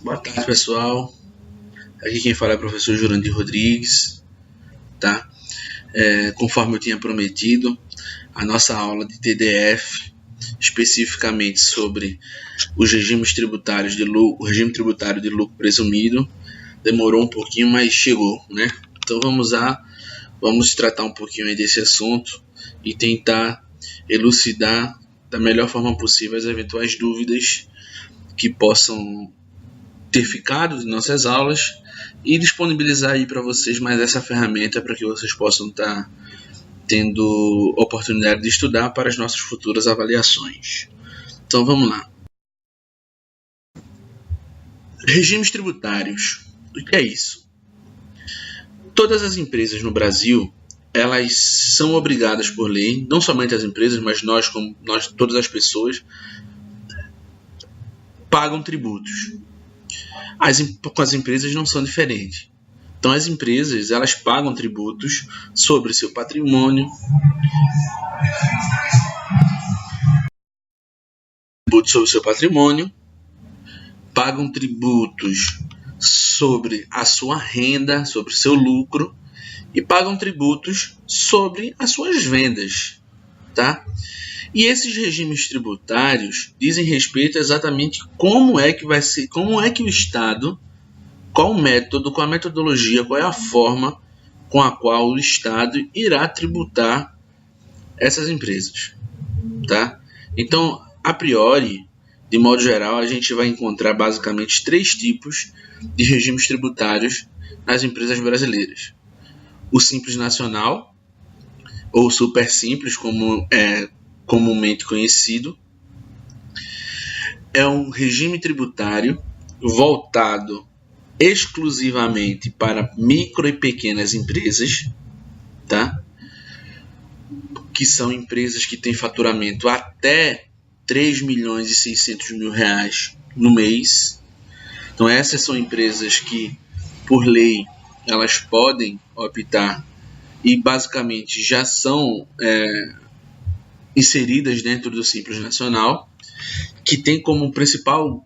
Boa tarde, pessoal. Aqui quem fala é o professor Jurandir Rodrigues, tá? Conforme eu tinha prometido, a nossa aula de TDF, especificamente sobre os regimes tributários o regime tributário de lucro presumido, demorou um pouquinho, mas chegou, né? Então vamos tratar um pouquinho aí desse assunto e tentar elucidar da melhor forma possível as eventuais dúvidas que possam ter ficado de nossas aulas e disponibilizar aí para vocês mais essa ferramenta para que vocês possam estar tendo oportunidade de estudar para as nossas futuras avaliações. Então vamos lá. Regimes tributários. O que é isso? Todas as empresas no Brasil, elas são obrigadas por lei, não somente as empresas, mas nós, todas as pessoas, pagam tributos. Com as empresas não são diferentes. Então as empresas, elas pagam tributos sobre seu patrimônio, pagam tributos sobre a sua renda, sobre o seu lucro e pagam tributos sobre as suas vendas, tá? E esses regimes tributários dizem respeito exatamente como é que vai ser, como é que o Estado, qual o método, qual a metodologia, qual é a forma com a qual o Estado irá tributar essas empresas, tá? Então, a priori, de modo geral, a gente vai encontrar basicamente 3 tipos de regimes tributários nas empresas brasileiras. O Simples Nacional, ou Super Simples, como é comumente conhecido, é um regime tributário voltado exclusivamente para micro e pequenas empresas, tá? Que são empresas que têm faturamento até 3 milhões e 600 mil reais no mês. Então essas são empresas que, por lei, elas podem optar e basicamente já são inseridas dentro do Simples Nacional, que tem como principal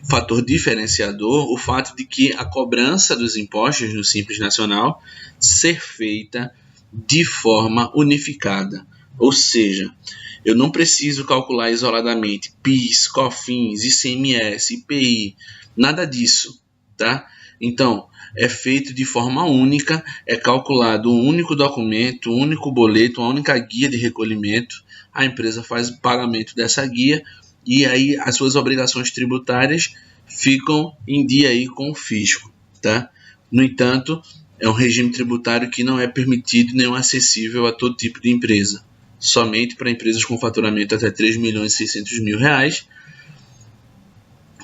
fator diferenciador o fato de que a cobrança dos impostos no Simples Nacional ser feita de forma unificada. Ou seja, eu não preciso calcular isoladamente PIS, COFINS, ICMS, IPI, nada disso, tá? Então, é feito de forma única, é calculado um único documento, um único boleto, uma única guia de recolhimento, a empresa faz o pagamento dessa guia e aí as suas obrigações tributárias ficam em dia aí com o fisco, tá? No entanto, é um regime tributário que não é permitido nem acessível a todo tipo de empresa, somente para empresas com faturamento até 3 milhões e 600 mil reais,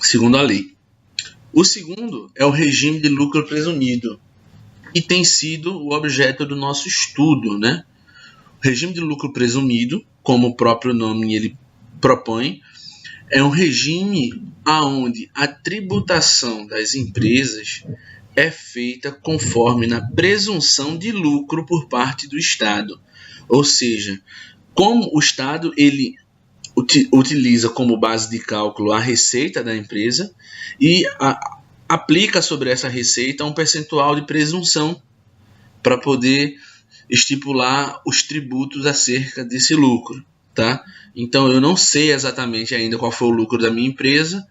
segundo a lei. O segundo é o regime de lucro presumido, que tem sido o objeto do nosso estudo, né? O regime de lucro presumido, como o próprio nome ele propõe, é um regime onde a tributação das empresas é feita conforme na presunção de lucro por parte do Estado. Ou seja, como o Estado ele utiliza como base de cálculo a receita da empresa e aplica sobre essa receita um percentual de presunção para poder estipular os tributos acerca desse lucro, tá? Então eu não sei exatamente ainda qual foi o lucro da minha empresa,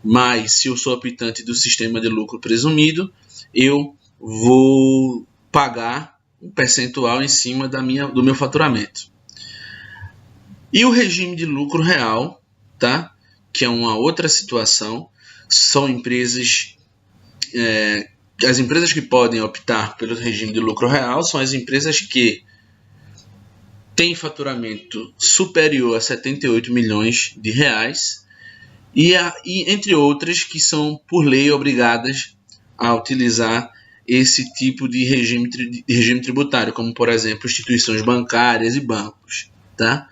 mas se eu sou optante do sistema de lucro presumido, eu vou pagar um percentual em cima do meu faturamento. E o regime de lucro real, tá? Que é uma outra situação, são empresas as empresas que podem optar pelo regime de lucro real são as empresas que têm faturamento superior a 78 milhões de reais e entre outras que são por lei obrigadas a utilizar esse tipo de regime tributário, como por exemplo instituições bancárias e bancos, tá?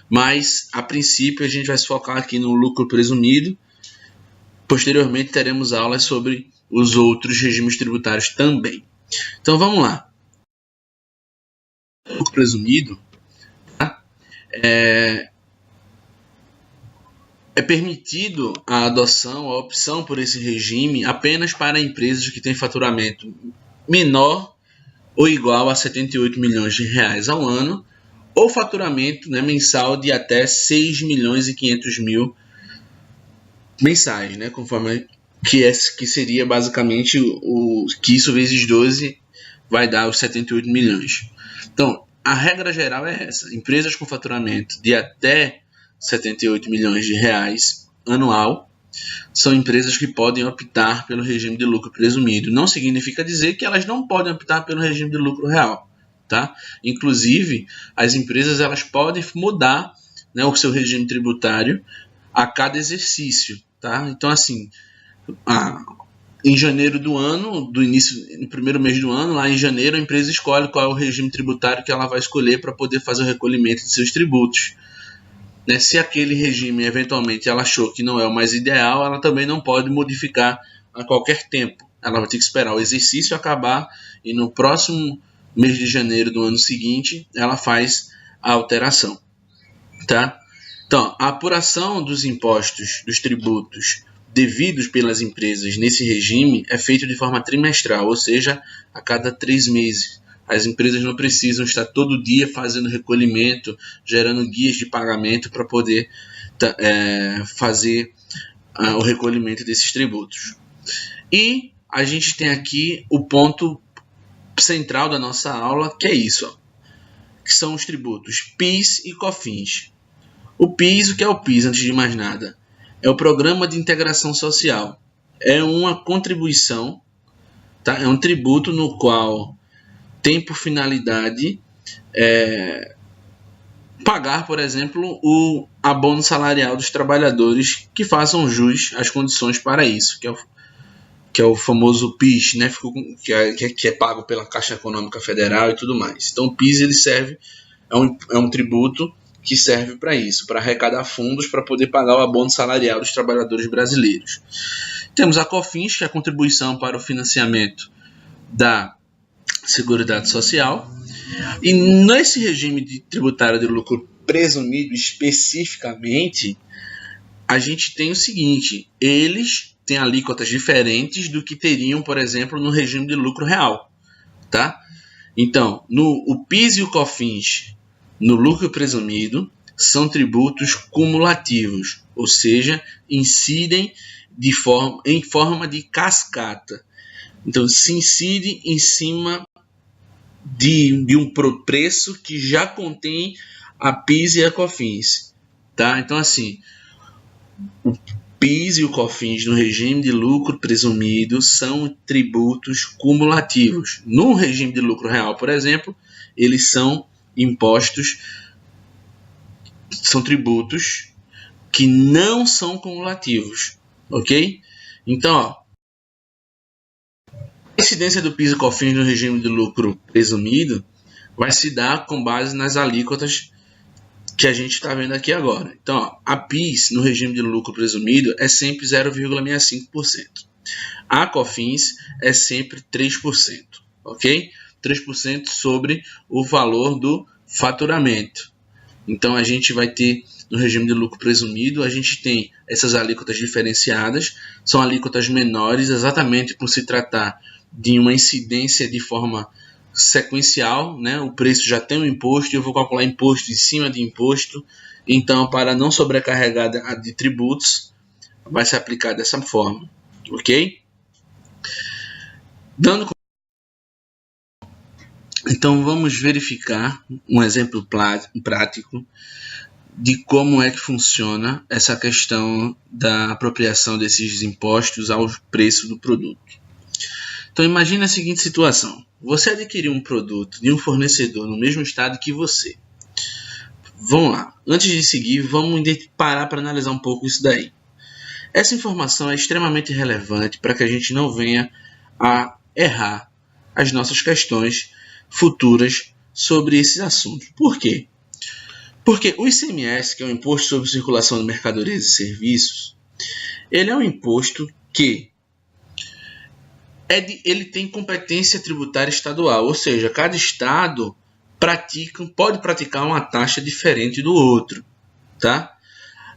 Mas a princípio a gente vai se focar aqui no lucro presumido. Posteriormente teremos aulas sobre os outros regimes tributários também. Então vamos lá. O lucro presumido, tá? É permitido a adoção, a opção por esse regime apenas para empresas que têm faturamento menor ou igual a 78 milhões de reais ao ano, ou faturamento, né, mensal de até 6 milhões e 500 mil mensais, né, conforme que seria basicamente que isso vezes 12 vai dar os 78 milhões. Então, a regra geral é essa: empresas com faturamento de até 78 milhões de reais anual são empresas que podem optar pelo regime de lucro presumido. Não significa dizer que elas não podem optar pelo regime de lucro real, tá? Inclusive, as empresas elas podem mudar, né, o seu regime tributário a cada exercício, tá? Então, assim, em janeiro do ano, no primeiro mês do ano, lá em janeiro, a empresa escolhe qual é o regime tributário que ela vai escolher para poder fazer o recolhimento de seus tributos. Né? Se aquele regime, eventualmente, ela achou que não é o mais ideal, ela também não pode modificar a qualquer tempo. Ela vai ter que esperar o exercício acabar e no próximo mês de janeiro do ano seguinte, ela faz a alteração. Tá? Então, a apuração dos impostos, dos tributos devidos pelas empresas nesse regime é feito de forma trimestral, ou seja, a cada 3 meses. As empresas não precisam estar todo dia fazendo recolhimento, gerando guias de pagamento para poder fazer o recolhimento desses tributos. E a gente tem aqui o ponto central da nossa aula, que é isso, ó, que são os tributos PIS e COFINS. O PIS, o que é o PIS, antes de mais nada? É o Programa de Integração Social. É uma contribuição, tá? É um tributo no qual tem por finalidade pagar, por exemplo, o abono salarial dos trabalhadores que façam jus às condições para isso, que é o famoso PIS, né? Que é pago pela Caixa Econômica Federal e tudo mais. Então, o PIS ele serve, é um tributo que serve para isso, para arrecadar fundos para poder pagar o abono salarial dos trabalhadores brasileiros. Temos a COFINS, que é a contribuição para o financiamento da Seguridade Social. E nesse regime tributário de lucro presumido especificamente, a gente tem o seguinte: eles têm alíquotas diferentes do que teriam, por exemplo, no regime de lucro real, tá? Então, o PIS e o COFINS no lucro presumido são tributos cumulativos, ou seja, incidem em forma de cascata. Então, se incide em cima de um preço que já contém a PIS e a COFINS. Tá? Então, assim, o PIS e o COFINS no regime de lucro presumido são tributos cumulativos. No regime de lucro real, por exemplo, eles são impostos, são tributos que não são cumulativos, ok? Então, ó, a incidência do PIS e COFINS no regime de lucro presumido vai se dar com base nas alíquotas que a gente está vendo aqui agora. Então, ó, a PIS no regime de lucro presumido é sempre 0,65%. A COFINS é sempre 3%, ok? 3% sobre o valor do faturamento. Então, a gente vai ter, no regime de lucro presumido, a gente tem essas alíquotas diferenciadas, são alíquotas menores, exatamente por se tratar de uma incidência de forma sequencial, né? O preço já tem um imposto, eu vou calcular imposto em cima de imposto, então, para não sobrecarregar de tributos, vai se aplicar dessa forma, ok? Então, vamos verificar um exemplo prático de como é que funciona essa questão da apropriação desses impostos ao preço do produto. Então, imagine a seguinte situação: você adquiriu um produto de um fornecedor no mesmo estado que você. Vamos lá, antes de seguir, vamos parar para analisar um pouco isso daí. Essa informação é extremamente relevante para que a gente não venha a errar as nossas questões futuras sobre esses assuntos. Por quê? Porque o ICMS, que é o Imposto sobre Circulação de Mercadorias e Serviços, ele é um imposto que ele tem competência tributária estadual, ou seja, cada estado pode praticar uma taxa diferente do outro, tá?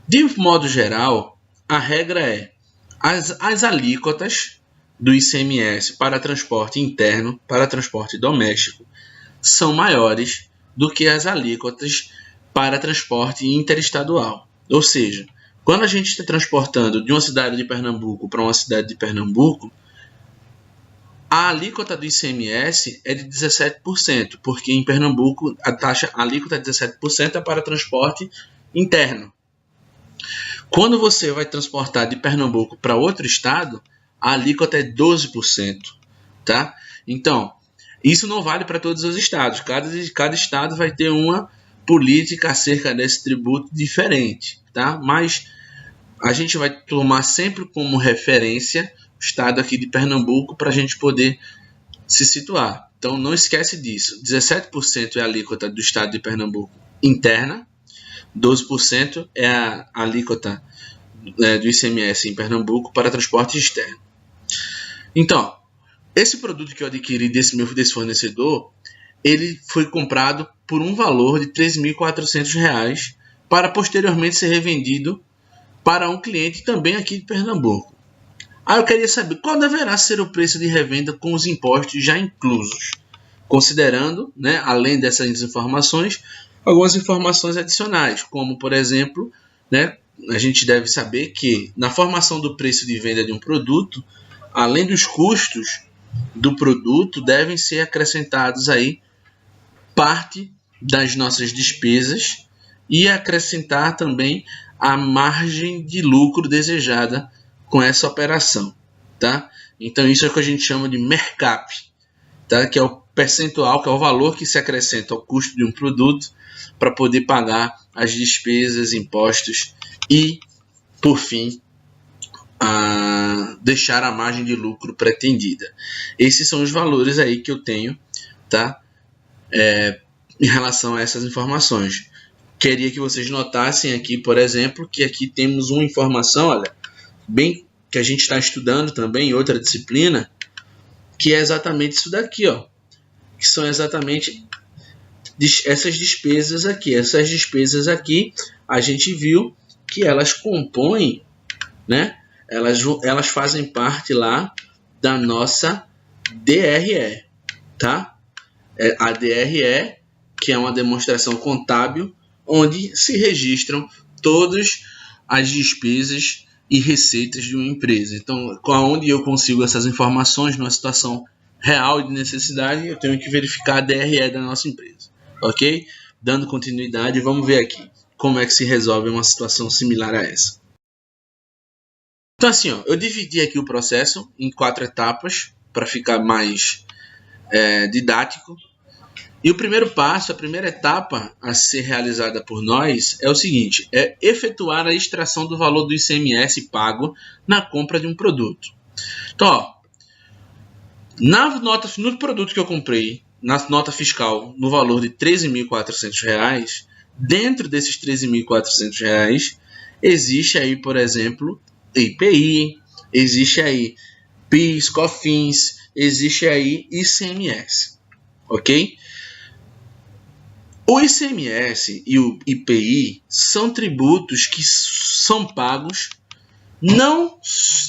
De modo geral, a regra é as alíquotas do ICMS para transporte interno, para transporte doméstico, são maiores do que as alíquotas para transporte interestadual. Ou seja, quando a gente está transportando de uma cidade de Pernambuco para uma cidade de Pernambuco, a alíquota do ICMS é de 17%, porque em Pernambuco a alíquota de 17% é para transporte interno. Quando você vai transportar de Pernambuco para outro estado, a alíquota é 12%, tá? Então, isso não vale para todos os estados. Cada estado vai ter uma política acerca desse tributo diferente, tá? Mas a gente vai tomar sempre como referência o estado aqui de Pernambuco para a gente poder se situar. Então, não esquece disso. 17% é a alíquota do estado de Pernambuco interna, 12% é a alíquota do ICMS em Pernambuco para transporte externo. Então, esse produto que eu adquiri desse fornecedor, ele foi comprado por um valor de R$ 3.400 para posteriormente ser revendido para um cliente também aqui de Pernambuco. Aí eu queria saber qual deverá ser o preço de revenda com os impostos já inclusos, considerando, né, além dessas informações, algumas informações adicionais, como, por exemplo, né, a gente deve saber que na formação do preço de venda de um produto, além dos custos do produto, devem ser acrescentados aí parte das nossas despesas e acrescentar também a margem de lucro desejada com essa operação, tá? Então isso é o que a gente chama de mercap, tá? Que é o percentual, que é o valor que se acrescenta ao custo de um produto para poder pagar as despesas, impostos e, por fim, deixar a margem de lucro pretendida. Esses são os valores aí que eu tenho, tá? Em relação a essas informações. Queria que vocês notassem aqui, por exemplo, que aqui temos uma informação, olha, bem que a gente está estudando também em outra disciplina, que é exatamente isso daqui, ó, que são exatamente essas despesas aqui. Essas despesas aqui, a gente viu que elas compõem, né? Elas fazem parte lá da nossa DRE, tá? A DRE, que é uma demonstração contábil, onde se registram todas as despesas e receitas de uma empresa. Então, onde eu consigo essas informações numa situação real de necessidade, eu tenho que verificar a DRE da nossa empresa, ok? Dando continuidade, vamos ver aqui como é que se resolve uma situação similar a essa. Então, assim, ó, eu dividi aqui o processo em 4 etapas para ficar mais didático. E o primeiro passo, a primeira etapa a ser realizada por nós é o seguinte: é efetuar a extração do valor do ICMS pago na compra de um produto. Então, ó, no produto que eu comprei, na nota fiscal, no valor de R$ 13.400, dentro desses R$ 13.400, existe aí, por exemplo, IPI, existe aí PIS, COFINS, existe aí ICMS, ok? O ICMS e o IPI são tributos que são pagos não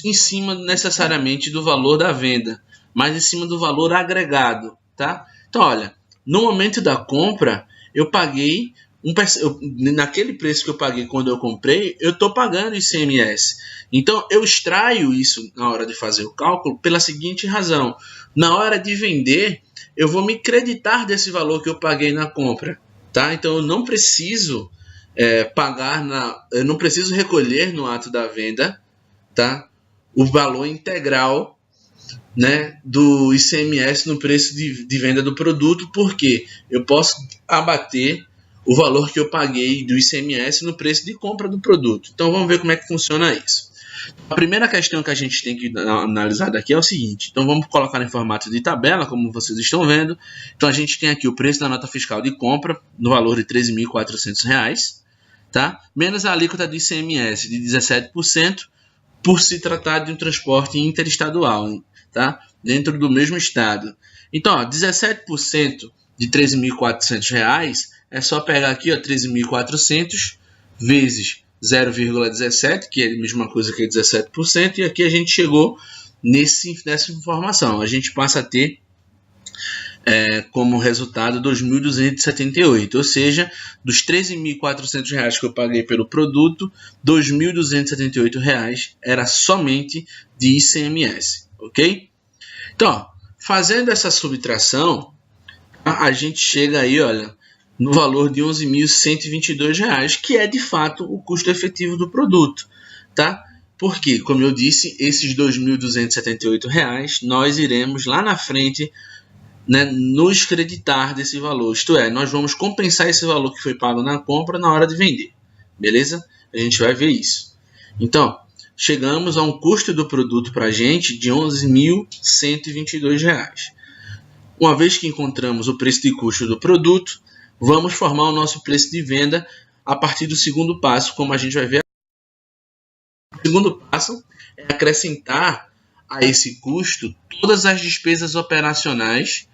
em cima necessariamente do valor da venda, mas em cima do valor agregado, tá? Então, olha, no momento da compra, eu paguei naquele preço que eu paguei quando eu comprei, eu estou pagando ICMS. Então, eu extraio isso na hora de fazer o cálculo pela seguinte razão: na hora de vender, eu vou me creditar desse valor que eu paguei na compra, tá? Então, eu não preciso eu não preciso recolher no ato da venda, tá, o valor integral, né, do ICMS no preço de venda do produto, porque eu posso abater o valor que eu paguei do ICMS no preço de compra do produto. Então vamos ver como é que funciona isso. A primeira questão que a gente tem que analisar daqui é o seguinte: então vamos colocar em formato de tabela, como vocês estão vendo. Então a gente tem aqui o preço da nota fiscal de compra no valor de R$ 13.400, tá? Menos a alíquota do ICMS de 17%, por se tratar de um transporte interestadual, tá? Dentro do mesmo estado. Então, ó, 17% de R$ 13.400 é só pegar aqui, ó, 13.400 vezes 0,17, que é a mesma coisa que 17%, e aqui a gente chegou nessa informação. A gente passa a ter como resultado 2.278, ou seja, dos R$ 13.400 que eu paguei pelo produto, R$ 2.278 era somente de ICMS, ok? Então, ó, fazendo essa subtração, a gente chega aí, olha, no valor de R$ 11.122, que é de fato o custo efetivo do produto, tá? Porque, como eu disse, esses R$ 2.278 nós iremos lá na frente, né, nos creditar desse valor, isto é, nós vamos compensar esse valor que foi pago na compra na hora de vender, beleza? A gente vai ver isso. Então, chegamos a um custo do produto para a gente de R$ 11.122. Uma vez que encontramos o preço de custo do produto, vamos formar o nosso preço de venda a partir do segundo passo, como a gente vai ver. O segundo passo é acrescentar a esse custo todas as despesas operacionais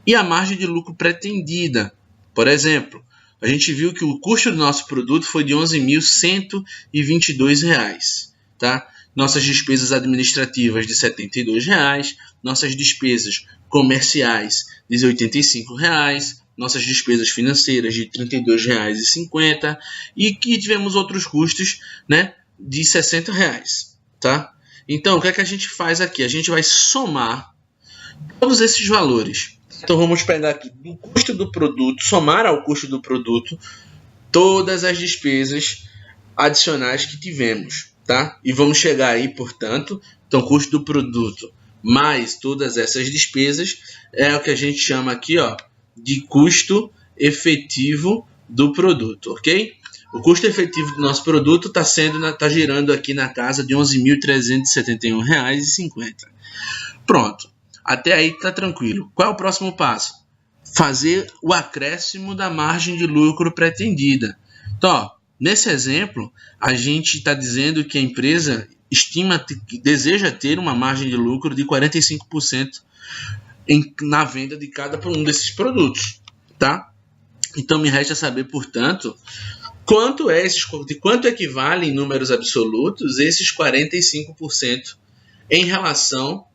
e a margem de lucro pretendida. Por exemplo, a gente viu que o custo do nosso produto foi de R$ 11.122, tá? Nossas despesas administrativas de R$ 72, nossas despesas comerciais de R$ 85, nossas despesas financeiras de R$ 32,50 e que tivemos outros custos, né, de R$ 60, tá? Então, o que é que a gente faz aqui? A gente vai somar todos esses valores. Então, vamos pegar aqui do custo do produto, somar ao custo do produto todas as despesas adicionais que tivemos, tá? E vamos chegar aí, portanto, então, custo do produto mais todas essas despesas é o que a gente chama aqui, ó, de custo efetivo do produto, ok? O custo efetivo do nosso produto está girando aqui na casa de R$ 11.371,50. Pronto. Até aí está tranquilo. Qual é o próximo passo? Fazer o acréscimo da margem de lucro pretendida. Então, ó, nesse exemplo, a gente está dizendo que a empresa deseja ter uma margem de lucro de 45% na venda de cada um desses produtos, tá? Então, me resta saber, portanto, de quanto equivale em números absolutos esses 45% em relação,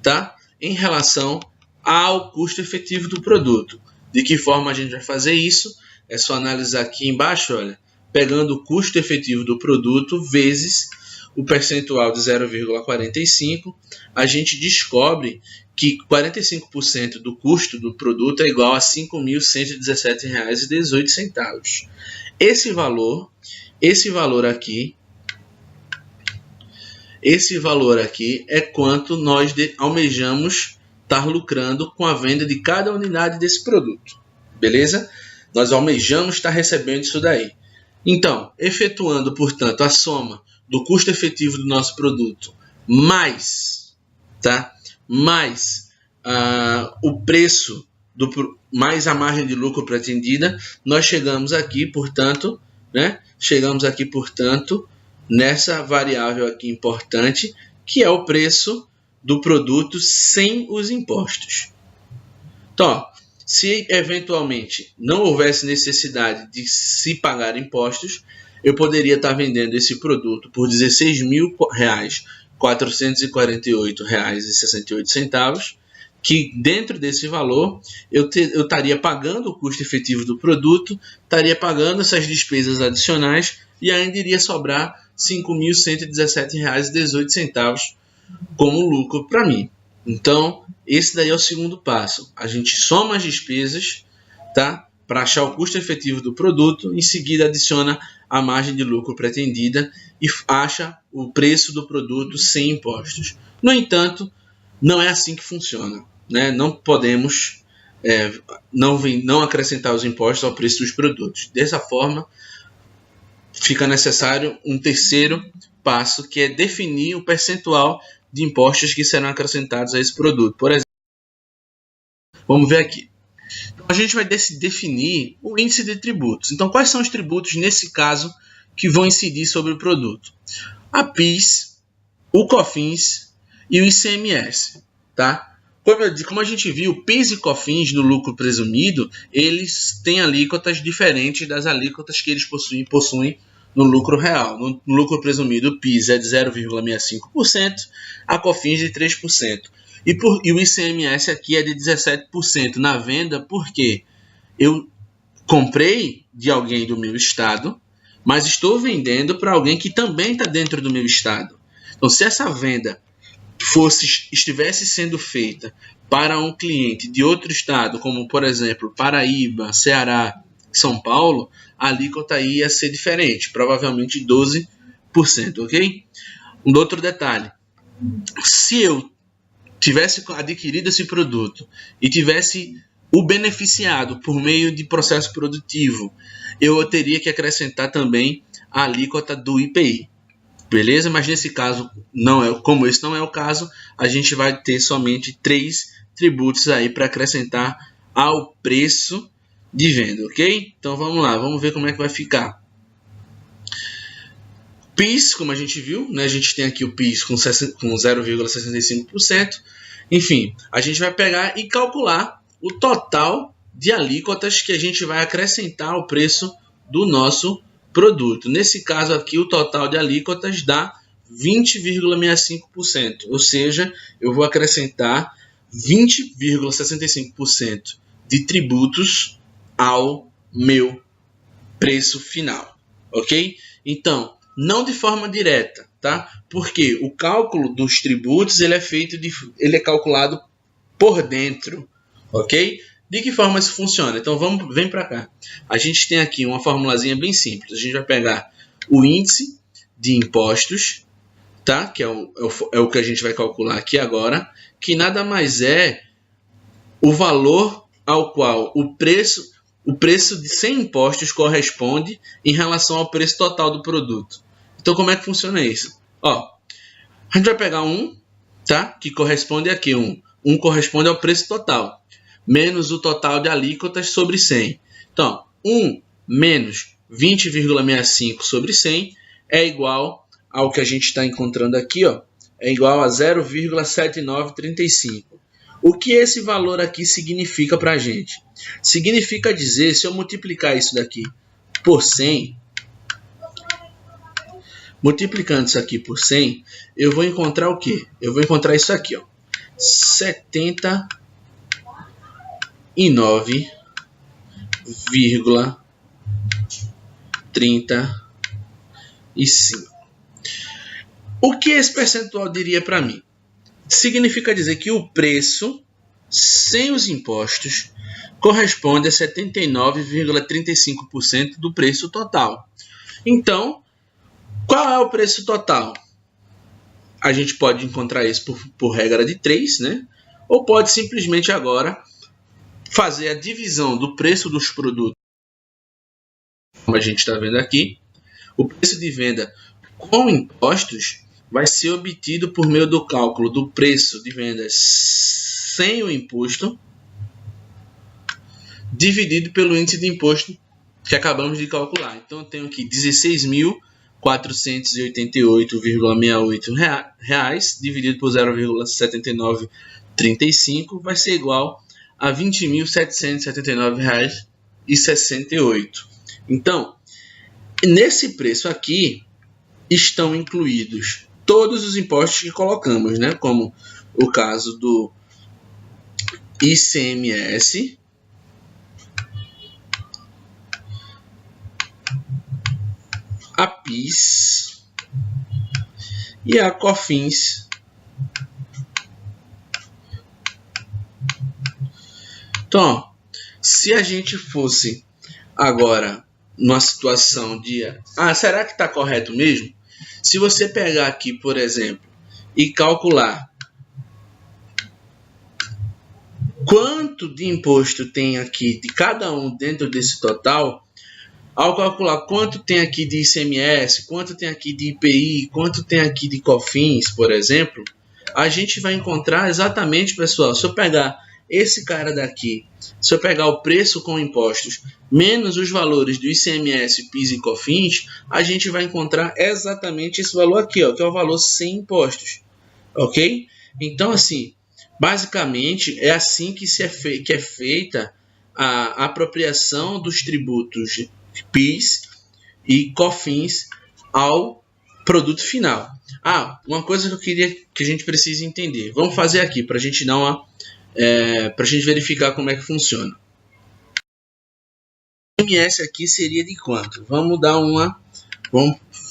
tá? Em relação ao custo efetivo do produto. De que forma a gente vai fazer isso? É só analisar aqui embaixo, olha, pegando o custo efetivo do produto vezes o percentual de 0,45, a gente descobre que 45% do custo do produto é igual a R$ 5.117,18. Esse valor aqui é quanto nós almejamos estar lucrando com a venda de cada unidade desse produto, beleza? Nós almejamos estar recebendo isso daí. Então, efetuando, portanto, a soma do custo efetivo do nosso produto mais, tá? Mais o preço, mais a margem de lucro pretendida, nós chegamos aqui, portanto, né? Nessa variável aqui importante, que é o preço do produto sem os impostos. Então, ó, se eventualmente não houvesse necessidade de se pagar impostos, eu poderia estar vendendo esse produto por R$ 16.448,68, que dentro desse valor eu estaria pagando o custo efetivo do produto, estaria pagando essas despesas adicionais e ainda iria sobrar R$ 5.117,18 como lucro para mim. Então, esse daí é o segundo passo. A gente soma as despesas, tá? Para achar o custo efetivo do produto, em seguida adiciona a margem de lucro pretendida e acha o preço do produto sem impostos. No entanto, não é assim que funciona, né? Não podemos não acrescentar os impostos ao preço dos produtos. Dessa forma, fica necessário um terceiro passo, que é definir o percentual de impostos que serão acrescentados a esse produto. Por exemplo, vamos ver aqui. Então, a gente vai definir o índice de tributos. Então, quais são os tributos, nesse caso, que vão incidir sobre o produto? A PIS, o COFINS e o ICMS, tá? Como a gente viu, PIS e COFINS no lucro presumido, eles têm alíquotas diferentes das alíquotas que eles possuem no lucro real. No lucro presumido, o PIS é de 0,65%, a COFINS de 3%. E o ICMS aqui é de 17% na venda, porque eu comprei de alguém do meu estado, mas estou vendendo para alguém que também está dentro do meu estado. Então, se essa venda estivesse sendo feita para um cliente de outro estado, como por exemplo Paraíba, Ceará, São Paulo, a alíquota ia ser diferente, provavelmente 12%, ok? Um outro detalhe, se eu tivesse adquirido esse produto e tivesse o beneficiado por meio de processo produtivo, eu teria que acrescentar também a alíquota do IPI. Beleza? Mas nesse caso, como esse não é o caso, a gente vai ter somente 3 tributos aí para acrescentar ao preço de venda, ok? Então vamos lá, vamos ver como é que vai ficar. PIS, como a gente viu, né? A gente tem aqui o PIS com 0,65%. Enfim, a gente vai pegar e calcular o total de alíquotas que a gente vai acrescentar ao preço do nosso produto. Nesse caso aqui, o total de alíquotas dá 20,65%, ou seja, eu vou acrescentar 20,65% de tributos ao meu preço final, ok? Então, não de forma direta, tá? Porque o cálculo dos tributos ele é calculado por dentro, ok? De que forma isso funciona? Então vem para cá. A gente tem aqui uma formulazinha bem simples. A gente vai pegar o índice de impostos, tá? Que é o que a gente vai calcular aqui agora, que nada mais é o valor ao qual o preço de 100 impostos corresponde em relação ao preço total do produto. Então como é que funciona isso? Ó, a gente vai pegar tá? Que corresponde aqui, um corresponde ao preço total, menos o total de alíquotas sobre 100. Então, 1 menos 20,65 sobre 100 é igual ao que a gente está encontrando aqui, ó, é igual a 0,7935. O que esse valor aqui significa para a gente? Significa dizer, se eu multiplicar isso daqui por 100, multiplicando isso aqui por 100, eu vou encontrar o quê? Eu vou encontrar isso aqui, ó, 79,35. O que esse percentual diria para mim? Significa dizer que o preço, sem os impostos, corresponde a 79,35% do preço total. Então, qual é o preço total? A gente pode encontrar isso por regra de 3, né? Ou pode simplesmente agora fazer a divisão do preço dos produtos, como a gente está vendo aqui. O preço de venda com impostos vai ser obtido por meio do cálculo do preço de venda sem o imposto, dividido pelo índice de imposto que acabamos de calcular. Então eu tenho aqui 16.488,68 reais dividido por 0,7935 vai ser igual a R$ 20.779,68. Então, nesse preço aqui estão incluídos todos os impostos que colocamos, né? Como o caso do ICMS, a PIS e a COFINS. Então, se a gente fosse agora numa situação de será que está correto mesmo? Se você pegar aqui, por exemplo, e calcular quanto de imposto tem aqui de cada um dentro desse total, ao calcular quanto tem aqui de ICMS, quanto tem aqui de IPI, quanto tem aqui de COFINS, por exemplo, a gente vai encontrar exatamente, pessoal, se eu pegar esse cara daqui, se eu pegar o preço com impostos, menos os valores do ICMS, PIS e COFINS, a gente vai encontrar exatamente esse valor aqui, ó, que é o valor sem impostos, ok? Então, assim, basicamente, é assim que é feita a apropriação dos tributos PIS e COFINS ao produto final. Uma coisa que eu queria que a gente precisa entender. Vamos fazer aqui para a gente dar para a gente verificar como é que funciona. O ICMS aqui seria de quanto? Vamos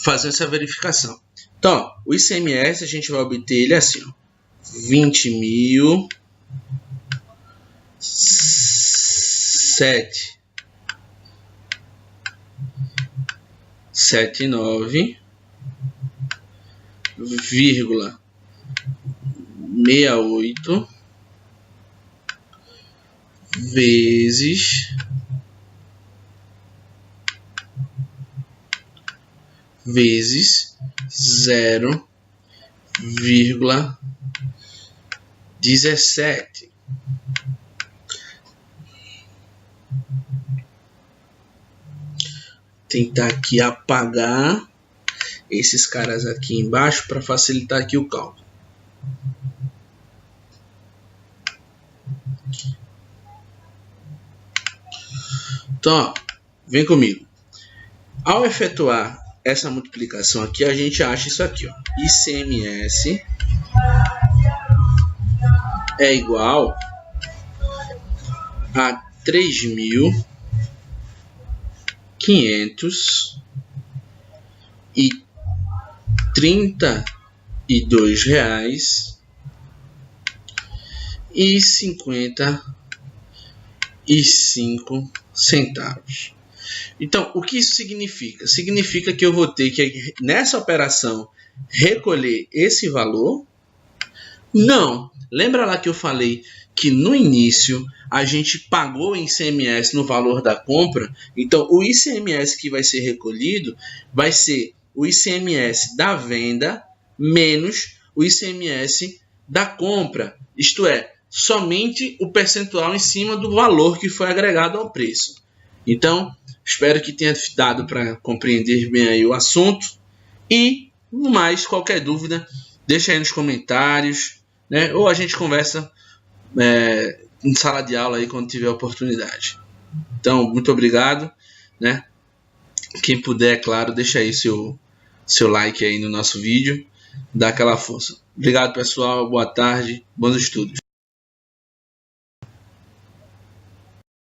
fazer essa verificação. Então, ó, o ICMS a gente vai obter ele assim, ó, 20.779,68 vezes 0,17. Tentar aqui apagar esses caras aqui embaixo para facilitar aqui o cálculo. Então, ó, vem comigo. Ao efetuar essa multiplicação aqui, a gente acha isso aqui, ó. ICMS é igual a 3.532 reais e 55 centavos. Então, o que isso significa? Significa que eu vou ter que, nessa operação, recolher esse valor? Não. Lembra lá que eu falei que no início a gente pagou o ICMS no valor da compra? Então, o ICMS que vai ser recolhido vai ser o ICMS da venda menos o ICMS da compra. Isto é, somente o percentual em cima do valor que foi agregado ao preço. Então, espero que tenha dado para compreender bem aí o assunto. E, no mais, qualquer dúvida, deixa aí nos comentários, né? Ou a gente conversa em sala de aula aí quando tiver oportunidade. Então, muito obrigado, né? Quem puder, claro, deixa aí seu like aí no nosso vídeo, dá aquela força. Obrigado, pessoal. Boa tarde, bons estudos.